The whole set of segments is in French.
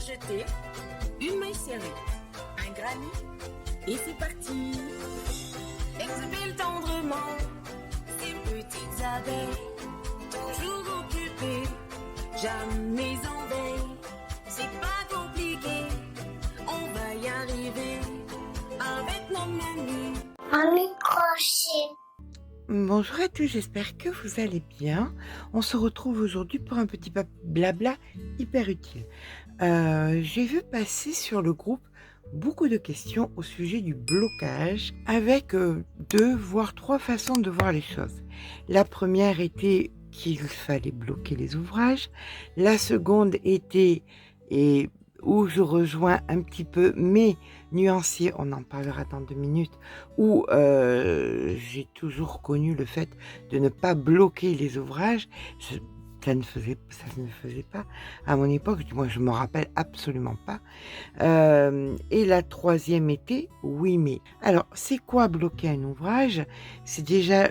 jeter, une main serrée, un granit, et c'est parti. Exhale tendrement ces petites abeilles, toujours occupées, jamais en veille. C'est pas compliqué, on va y arriver avec nos mamies. Un microchet. Bonjour à tous, j'espère que vous allez bien. On se retrouve aujourd'hui pour un petit blabla hyper utile. J'ai vu passer sur le groupe beaucoup de questions au sujet du blocage avec 2 voire 3 façons de voir les choses. La première était qu'il fallait bloquer les ouvrages. La seconde était, et où je rejoins un petit peu, mais nuancé, on en parlera dans 2 minutes, où j'ai toujours connu le fait de ne pas bloquer les ouvrages. Ça ne faisait pas à mon époque, du moins je me rappelle absolument pas. Et la troisième était oui mais. Alors c'est quoi bloquer un ouvrage? C'est déjà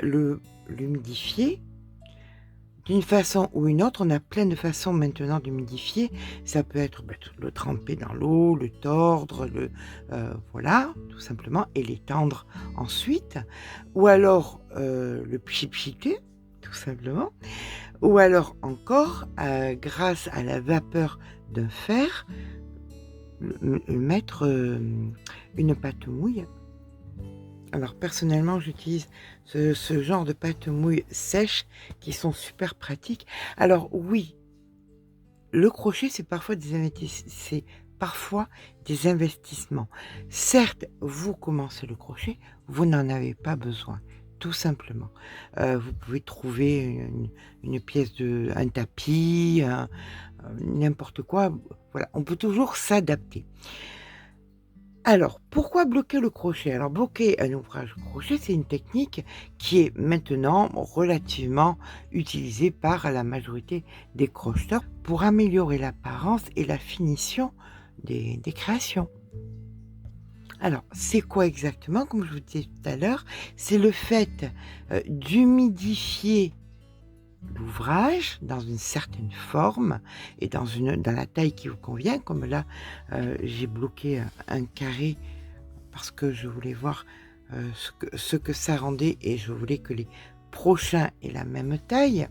l'humidifier. D'une façon ou une autre, on a plein de façons maintenant d'humidifier. Ça peut être le tremper dans l'eau, le tordre, voilà, tout simplement, et l'étendre ensuite. Ou alors le pchipchiter, tout simplement. Ou alors encore, grâce à la vapeur d'un fer, mettre une pâte mouille. Alors personnellement, j'utilise ce genre de pâte mouille sèche qui sont super pratiques. Alors oui, le crochet, c'est parfois des investissements. Certes, vous commencez le crochet, vous n'en avez pas besoin, tout simplement. Vous pouvez trouver une pièce un tapis, n'importe quoi. Voilà, on peut toujours s'adapter. Alors, pourquoi bloquer le crochet? Alors, bloquer un ouvrage crochet, c'est une technique qui est maintenant relativement utilisée par la majorité des crocheteurs pour améliorer l'apparence et la finition des créations. Alors, c'est quoi exactement? Comme je vous disais tout à l'heure, c'est le fait d'humidifier l'ouvrage dans une certaine forme et dans la taille qui vous convient. Comme là, j'ai bloqué un carré parce que je voulais voir ce que ça rendait et je voulais que les prochains aient la même taille.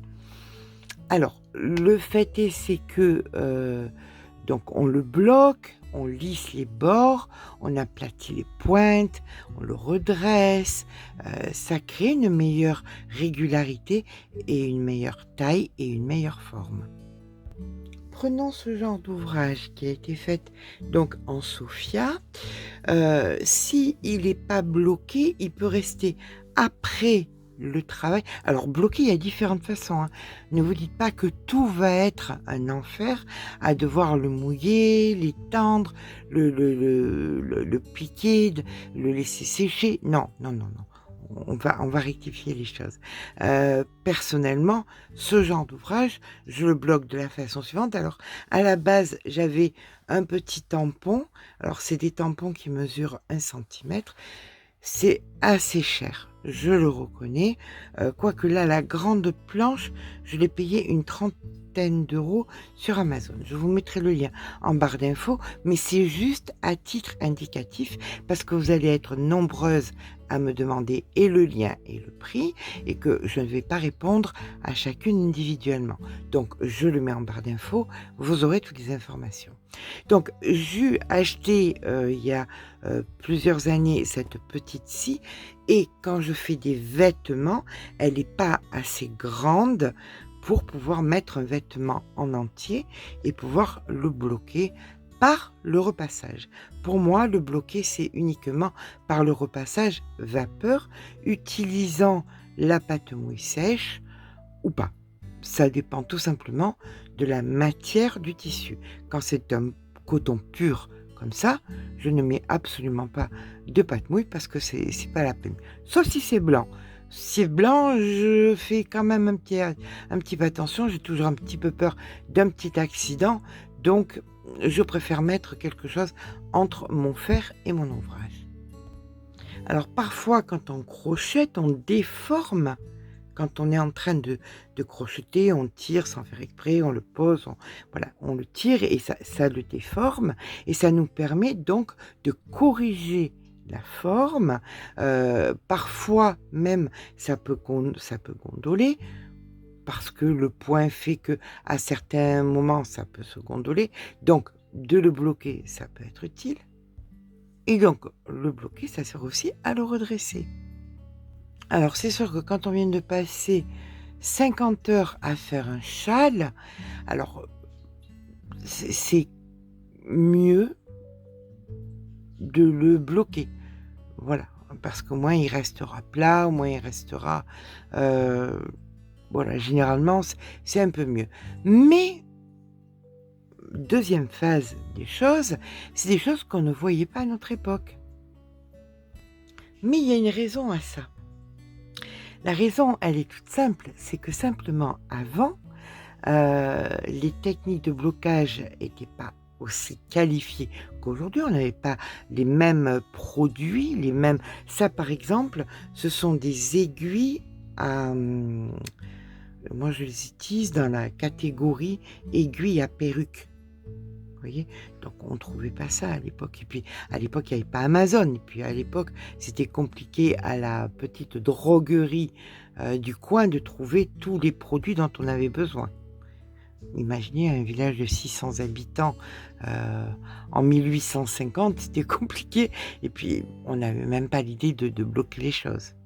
Alors, le fait est, c'est que donc on le bloque, on lisse les bords, on aplatit les pointes, on le redresse, ça crée une meilleure régularité et une meilleure taille et une meilleure forme. Prenons ce genre d'ouvrage qui a été fait donc en Sophia. Si il n'est pas bloqué, il peut rester après le travail. Alors bloqué, il y a différentes façons, hein. Ne vous dites pas que tout va être un enfer à devoir le mouiller, l'étendre, le piquer, le laisser sécher. Non, non, non, non. On va rectifier les choses. Personnellement, ce genre d'ouvrage, je le bloque de la façon suivante. Alors, à la base, j'avais un petit tampon. Alors, c'est des tampons qui mesurent 1 centimètre. C'est assez cher, je le reconnais. Quoique là, la grande planche, je l'ai payée une trentaine d'euros sur Amazon. Je vous mettrai le lien en barre d'infos, mais c'est juste à titre indicatif parce que vous allez être nombreuses à me demander et le lien et le prix et que je ne vais pas répondre à chacune individuellement. Donc, je le mets en barre d'infos, vous aurez toutes les informations. Donc, j'ai acheté il y a plusieurs années cette petite scie et quand je fais des vêtements, elle n'est pas assez grande pour pouvoir mettre un vêtement en entier et pouvoir le bloquer par le repassage. Pour moi, le bloquer, c'est uniquement par le repassage vapeur, utilisant la pâte mouille sèche ou pas. Ça dépend tout simplement de la matière du tissu. Quand c'est un coton pur comme ça, je ne mets absolument pas de pâte mouille parce que c'est pas la peine. Sauf si c'est blanc. Si c'est blanc, je fais quand même un petit peu attention. J'ai toujours un petit peu peur d'un petit accident. Donc, je préfère mettre quelque chose entre mon fer et mon ouvrage. Alors, parfois, quand on crochette, on déforme quand on est en train de crocheter, on tire sans faire exprès, on le pose, voilà, on le tire et ça le déforme et ça nous permet donc de corriger la forme. Parfois même ça peut gondoler parce que le point fait que à certains moments ça peut se gondoler. Donc de le bloquer, ça peut être utile et donc le bloquer, ça sert aussi à le redresser. Alors c'est sûr que quand on vient de passer 50 heures à faire un châle, alors c'est mieux de le bloquer. Voilà, parce qu'au moins il restera plat, au moins il restera, voilà, généralement c'est un peu mieux. Mais deuxième phase des choses, c'est des choses qu'on ne voyait pas à notre époque. Mais il y a une raison à ça. La raison, elle est toute simple, c'est que simplement avant, les techniques de blocage n'étaient pas aussi qualifiées qu'aujourd'hui. On n'avait pas les mêmes produits, les mêmes. Ça, par exemple, ce sont des aiguilles à. Moi, je les utilise dans la catégorie aiguilles à perruque. Vous voyez? Donc on ne trouvait pas ça à l'époque. Et puis à l'époque, il n'y avait pas Amazon. Et puis à l'époque, c'était compliqué à la petite droguerie du coin de trouver tous les produits dont on avait besoin. Imaginez un village de 600 habitants en 1850, c'était compliqué. Et puis on n'avait même pas l'idée de bloquer les choses.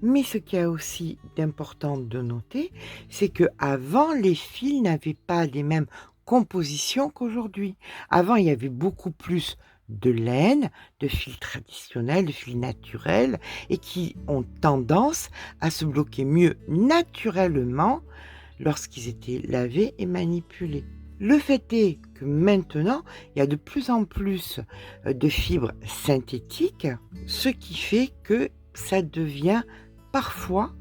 Mais ce qu'il y a aussi d'important de noter, c'est qu'avant, les fils n'avaient pas les mêmes compositions qu'aujourd'hui. Avant, il y avait beaucoup plus de laine, de fils traditionnels, de fils naturels, et qui ont tendance à se bloquer mieux naturellement lorsqu'ils étaient lavés et manipulés. Le fait est que maintenant, il y a de plus en plus de fibres synthétiques, ce qui fait que ça devient parfois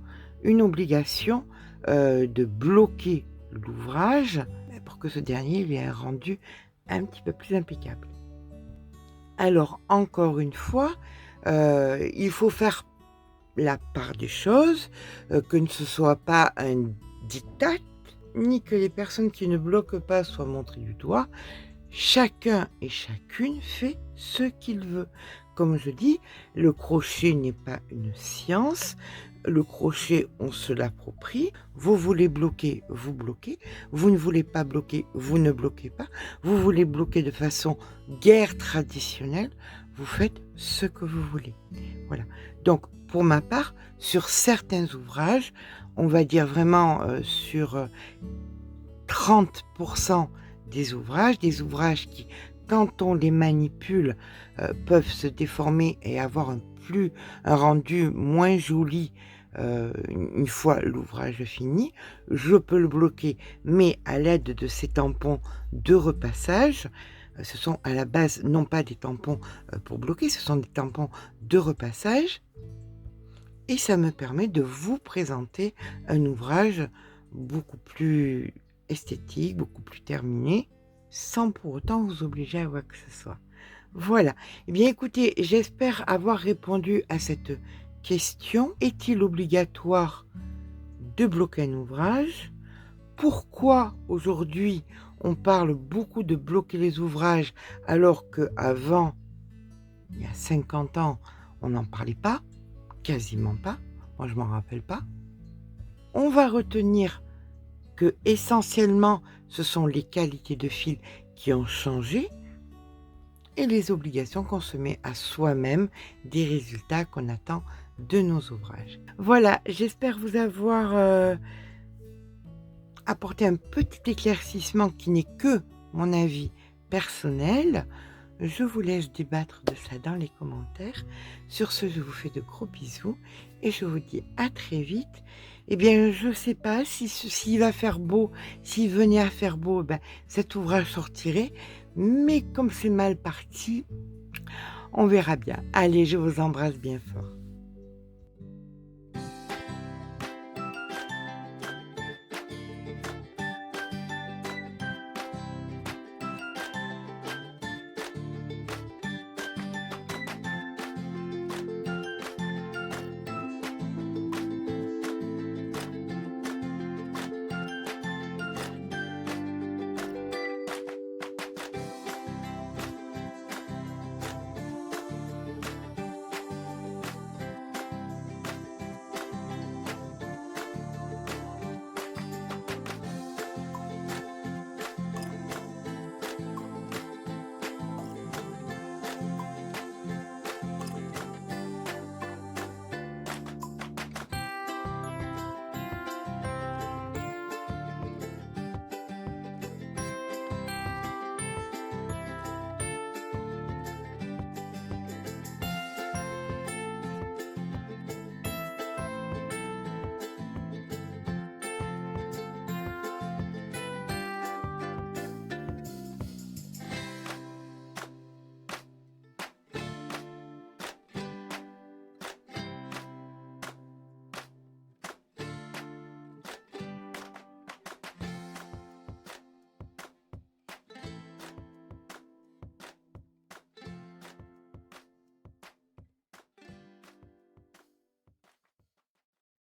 une obligation de bloquer l'ouvrage pour que ce dernier lui ait un rendu un petit peu plus impeccable. Alors, encore une fois, il faut faire la part des choses, que ce ne soit pas un diktat, ni que les personnes qui ne bloquent pas soient montrées du doigt. Chacun et chacune fait ce qu'il veut. Comme je dis, le crochet n'est pas une science. Le crochet, on se l'approprie. Vous voulez bloquer, vous bloquez. Vous ne voulez pas bloquer, vous ne bloquez pas. Vous voulez bloquer de façon guère traditionnelle. Vous faites ce que vous voulez. Voilà. Donc, pour ma part, sur certains ouvrages, on va dire vraiment sur 30% des ouvrages qui, quand on les manipule, peuvent se déformer et avoir un rendu moins joli une fois l'ouvrage fini. Je peux le bloquer, mais à l'aide de ces tampons de repassage. Ce sont à la base non pas des tampons pour bloquer, ce sont des tampons de repassage. Et ça me permet de vous présenter un ouvrage beaucoup plus esthétique, beaucoup plus terminé, sans pour autant vous obliger à quoi que ce soit. Voilà. Eh bien, écoutez, j'espère avoir répondu à cette question. Est-il obligatoire de bloquer un ouvrage? Pourquoi aujourd'hui on parle beaucoup de bloquer les ouvrages alors qu'avant, il y a 50 ans, on n'en parlait pas, quasiment pas, moi je m'en rappelle pas. On va retenir que essentiellement ce sont les qualités de fil qui ont changé et les obligations qu'on se met à soi-même des résultats qu'on attend de nos ouvrages. Voilà, j'espère vous avoir apporté un petit éclaircissement qui n'est que mon avis personnel. Je vous laisse débattre de ça dans les commentaires. Sur ce, je vous fais de gros bisous et je vous dis à très vite. Eh bien, je ne sais pas s'il va faire beau, s'il venait à faire beau, ben, cet ouvrage sortirait. Mais comme c'est mal parti, on verra bien. Allez, je vous embrasse bien fort.